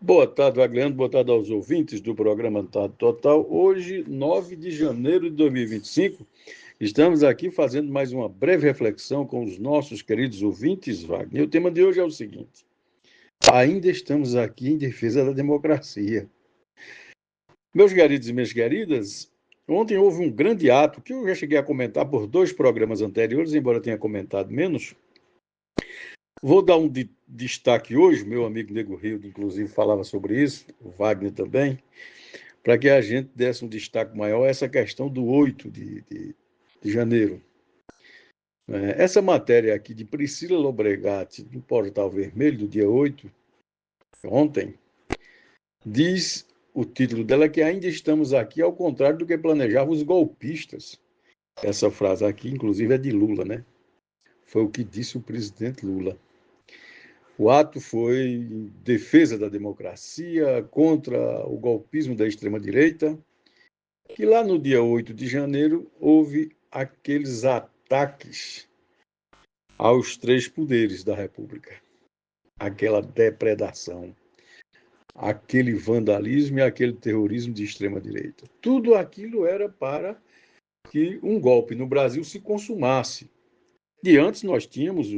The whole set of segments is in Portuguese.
Boa tarde, Wagner. Boa tarde aos ouvintes do programa Tarde Total. Hoje, 9 de janeiro de 2025, estamos aqui fazendo mais uma breve reflexão com os nossos queridos ouvintes, Wagner. E o tema de hoje é o seguinte: ainda estamos aqui em defesa da democracia. Meus queridos e minhas queridas, ontem houve um grande ato que eu já cheguei a comentar por 2 programas anteriores, embora tenha comentado menos. Vou dar um destaque hoje, meu amigo Nego Rio, inclusive, falava sobre isso, o Wagner também, para que a gente desse um destaque maior a essa questão do 8 de janeiro. Essa matéria aqui de Priscila Lobregatti, do Portal Vermelho, do dia 8, ontem, diz o título dela que ainda estamos aqui, ao contrário do que planejavam os golpistas. Essa frase aqui, inclusive, é de Lula, né? Foi o que disse o presidente Lula. O ato foi em defesa da democracia, contra o golpismo da extrema-direita, que lá no dia 8 de janeiro houve aqueles ataques aos 3 poderes da República. Aquela depredação, aquele vandalismo e aquele terrorismo de extrema-direita. Tudo aquilo era para que um golpe no Brasil se consumasse. E antes nós tínhamos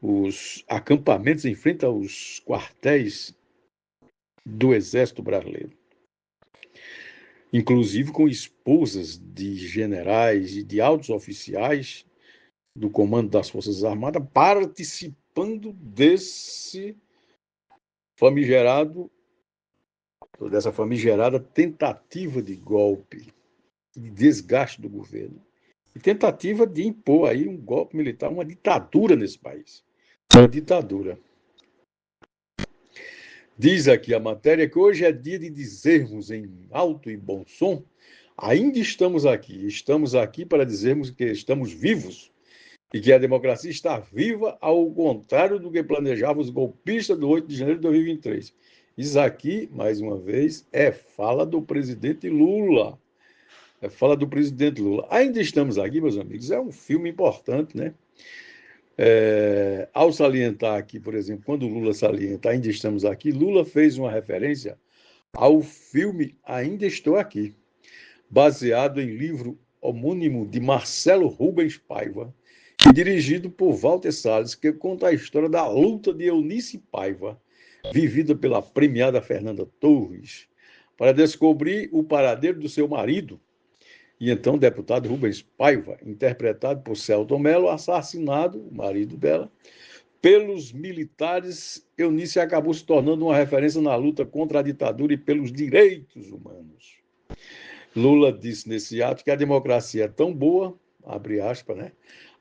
os acampamentos em frente aos quartéis do Exército Brasileiro, inclusive com esposas de generais e de altos oficiais do comando das Forças Armadas participando dessa famigerada tentativa de golpe, de desgaste do governo, e tentativa de impor aí um golpe militar, uma ditadura nesse país. Uma ditadura. Diz aqui a matéria que hoje é dia de dizermos em alto e bom som: ainda estamos aqui para dizermos que estamos vivos e que a democracia está viva, ao contrário do que planejavam os golpistas do 8 de janeiro de 2023. Isso aqui, mais uma vez, é fala do presidente Lula. É fala do presidente Lula. Ainda estamos aqui, meus amigos, é um filme importante, né? Ao salientar aqui, por exemplo, quando o Lula salienta ainda estamos aqui, Lula fez uma referência ao filme Ainda Estou Aqui, baseado em livro homônimo de Marcelo Rubens Paiva e dirigido por Walter Salles, que conta a história da luta de Eunice Paiva, vivida pela premiada Fernanda Torres, para descobrir o paradeiro do seu marido, e então deputado Rubens Paiva, interpretado por Selton Mello, assassinado, o marido dela, pelos militares. Eunice acabou se tornando uma referência na luta contra a ditadura e pelos direitos humanos. Lula disse nesse ato que a democracia é tão boa, abre aspas, né?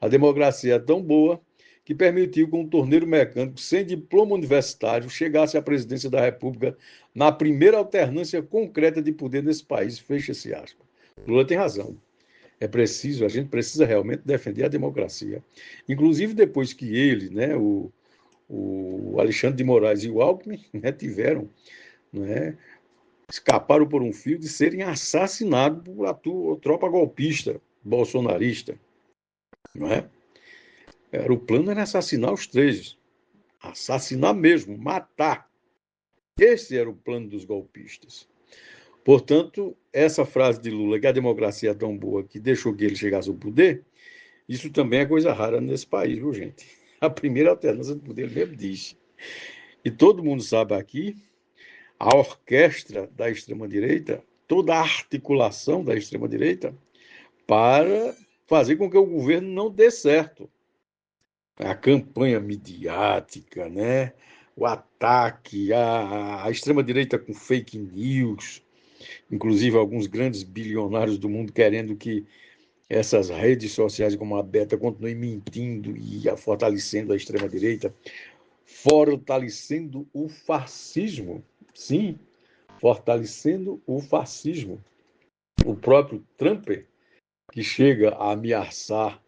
A democracia é tão boa que permitiu que um torneiro mecânico sem diploma universitário chegasse à presidência da República na primeira alternância concreta de poder nesse país. Fecha-se aspas. Lula tem razão. A gente precisa realmente defender a democracia. Inclusive depois que ele, né, o Alexandre de Moraes e o Alckmin, né, né, escaparam por um fio de serem assassinados por a tropa golpista bolsonarista, não é? O plano era assassinar os 3, assassinar mesmo, matar. Esse era o plano dos golpistas. Portanto, essa frase de Lula, que a democracia é tão boa que deixou que ele chegasse ao poder, isso também é coisa rara nesse país, viu, gente? A primeira alternância do poder, ele mesmo diz. E todo mundo sabe aqui, a orquestra da extrema-direita, toda a articulação da extrema-direita para fazer com que o governo não dê certo. A campanha midiática, né? O ataque, a extrema-direita com fake news, inclusive alguns grandes bilionários do mundo querendo que essas redes sociais como a Beta continuem mentindo e fortalecendo a extrema-direita, fortalecendo o fascismo. Sim, fortalecendo o fascismo. O próprio Trump, que chega a ameaçar,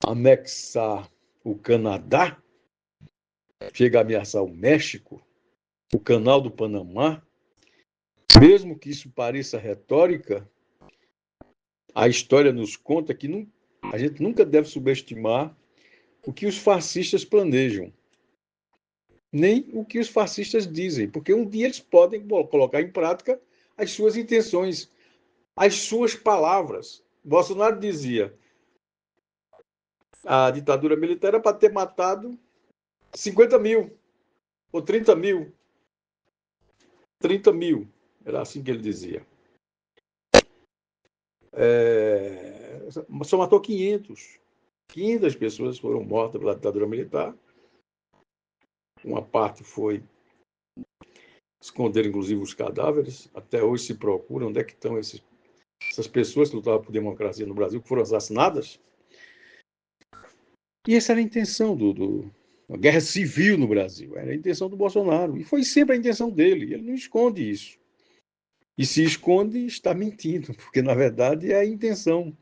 anexar o Canadá, chega a ameaçar o México, o Canal do Panamá, mesmo que isso pareça retórica, a história nos conta que a gente nunca deve subestimar o que os fascistas planejam. nem o que os fascistas dizem, porque um dia eles podem colocar em prática as suas intenções, as suas palavras. Bolsonaro dizia: a ditadura militar era para ter matado 50 mil ou 30 mil. 30 mil, era assim que ele dizia. Só matou 500. 500 pessoas foram mortas pela ditadura militar. Uma parte foi esconder, inclusive, os cadáveres. Até hoje se procura onde é que estão essas pessoas que lutavam por democracia no Brasil, que foram assassinadas. E essa era a intenção da guerra civil no Brasil. Era a intenção do Bolsonaro. E foi sempre a intenção dele. Ele não esconde isso. E se esconde, está mentindo, porque, na verdade, é a intenção.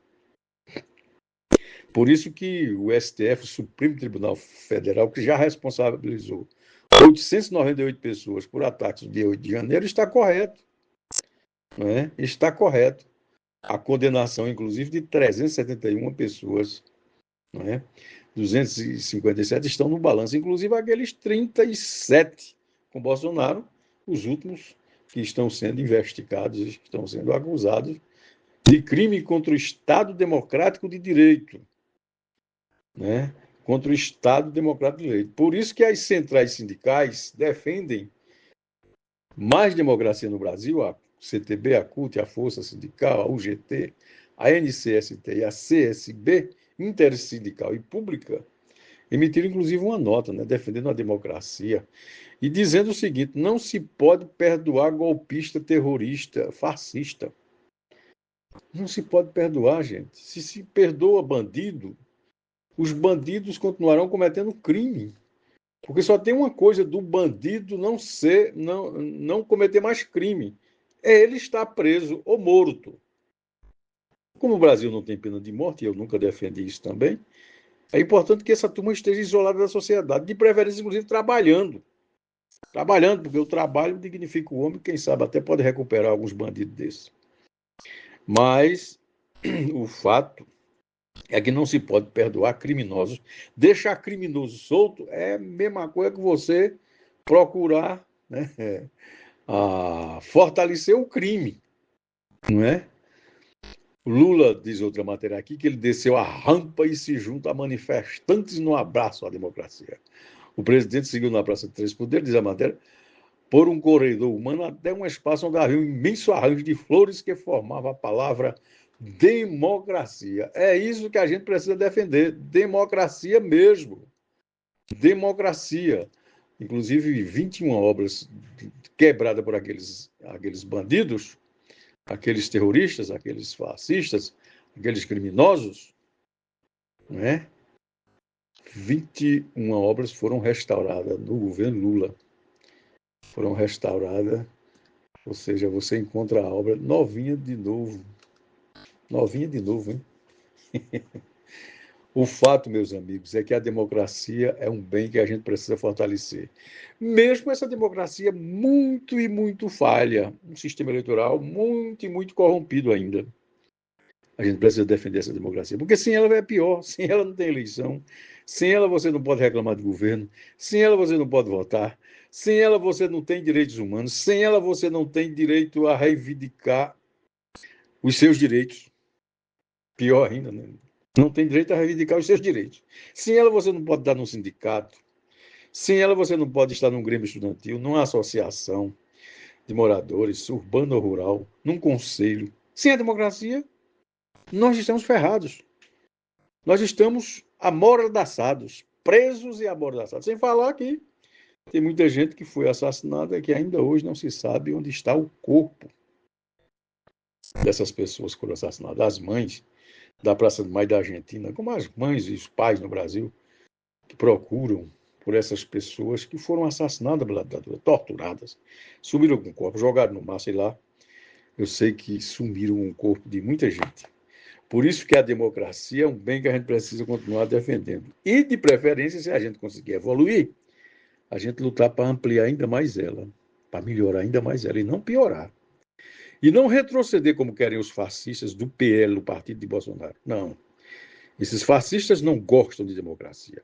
Por isso que o STF, o Supremo Tribunal Federal, que já responsabilizou 898 pessoas por ataques do dia 8 de janeiro, está correto. Não é? Está correto. A condenação, inclusive, de 371 pessoas. Não é? 257 estão no balanço, inclusive aqueles 37 com Bolsonaro, os últimos que estão sendo investigados, que estão sendo acusados de crime contra o Estado Democrático de Direito. Né? Contra o Estado Democrático de Direito. Por isso que as centrais sindicais defendem mais democracia no Brasil, a CTB, a CUT, a Força Sindical, a UGT, a NCST e a CSB, intersindical e pública, emitiram inclusive uma nota, né, defendendo a democracia e dizendo o seguinte: não se pode perdoar golpista, terrorista, fascista. Não se pode perdoar, gente. Se perdoa bandido, os bandidos continuarão cometendo crime. Porque só tem uma coisa do bandido não cometer mais crime. É ele estar preso ou morto. Como o Brasil não tem pena de morte, e eu nunca defendi isso também, é importante que essa turma esteja isolada da sociedade, de preferência, inclusive, trabalhando. Trabalhando, porque o trabalho dignifica o homem, quem sabe até pode recuperar alguns bandidos desses. Mas o fato é que não se pode perdoar criminosos. Deixar criminoso solto é a mesma coisa que você procurar, né, fortalecer o crime, não é? O Lula, diz outra matéria aqui, que ele desceu a rampa e se junta a manifestantes no abraço à democracia. O presidente seguiu na Praça de Três Poderes, diz a matéria, por um corredor humano até um espaço onde havia um imenso arranjo de flores que formava a palavra democracia. É isso que a gente precisa defender, democracia mesmo. Democracia. Inclusive, 21 obras quebradas por aqueles bandidos, aqueles terroristas, aqueles fascistas, aqueles criminosos, né? 21 obras foram restauradas no governo Lula. Foram restauradas, ou seja, você encontra a obra novinha de novo. Novinha de novo, hein? O fato, meus amigos, é que a democracia é um bem que a gente precisa fortalecer. Mesmo essa democracia muito e muito falha, um sistema eleitoral muito e muito corrompido ainda. A gente precisa defender essa democracia, porque sem ela é pior, sem ela não tem eleição, sem ela você não pode reclamar de governo, sem ela você não pode votar, sem ela você não tem direitos humanos, sem ela você não tem direito a reivindicar os seus direitos. Pior ainda, né? Não tem direito a reivindicar os seus direitos. Sem ela você não pode estar num sindicato, sem ela você não pode estar num grêmio estudantil, numa associação de moradores, urbano ou rural, num conselho. Sem a democracia, nós estamos ferrados. Nós estamos amordaçados, presos e amordaçados. Sem falar que tem muita gente que foi assassinada e que ainda hoje não se sabe onde está o corpo dessas pessoas que foram assassinadas. As mães da Praça de Maio da Argentina, como as mães e os pais no Brasil, que procuram por essas pessoas que foram assassinadas pela ditadura, torturadas, sumiram com o corpo, jogaram no mar, sei lá. Eu sei que sumiram com o corpo de muita gente. Por isso que a democracia é um bem que a gente precisa continuar defendendo. E, de preferência, se a gente conseguir evoluir, a gente lutar para ampliar ainda mais ela, para melhorar ainda mais ela e não piorar. E não retroceder como querem os fascistas do PL, do partido de Bolsonaro. Não. Esses fascistas não gostam de democracia.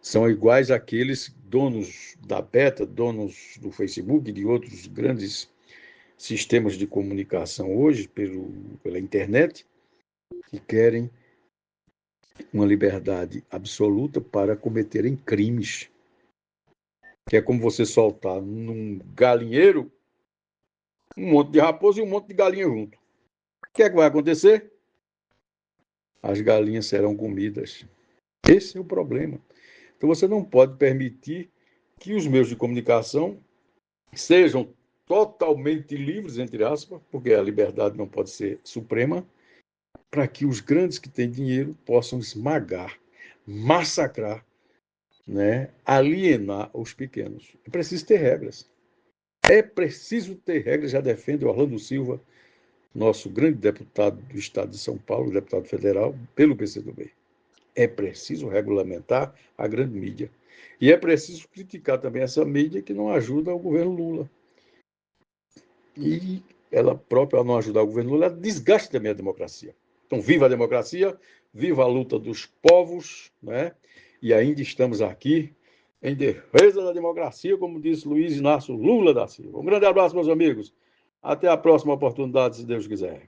são iguais àqueles donos da Beta, donos do Facebook e de outros grandes sistemas de comunicação hoje pela internet, que querem uma liberdade absoluta para cometerem crimes. Que é como você soltar num galinheiro um monte de raposa e um monte de galinha junto. O que é que vai acontecer? As galinhas serão comidas. Esse é o problema. Então você não pode permitir que os meios de comunicação sejam totalmente livres, entre aspas, porque a liberdade não pode ser suprema, para que os grandes que têm dinheiro possam esmagar, massacrar, né, alienar os pequenos. É preciso ter regras. É preciso ter regras, já defende o Orlando Silva, nosso grande deputado do estado de São Paulo, deputado federal, pelo PCdoB. É preciso regulamentar a grande mídia. E é preciso criticar também essa mídia que não ajuda o governo Lula. E ela própria, ao não ajudar o governo Lula, ela desgasta também a democracia. Então, viva a democracia, viva a luta dos povos, né? E ainda estamos aqui em defesa da democracia, como disse Luiz Inácio Lula da Silva. Um grande abraço, meus amigos. Até a próxima oportunidade, se Deus quiser.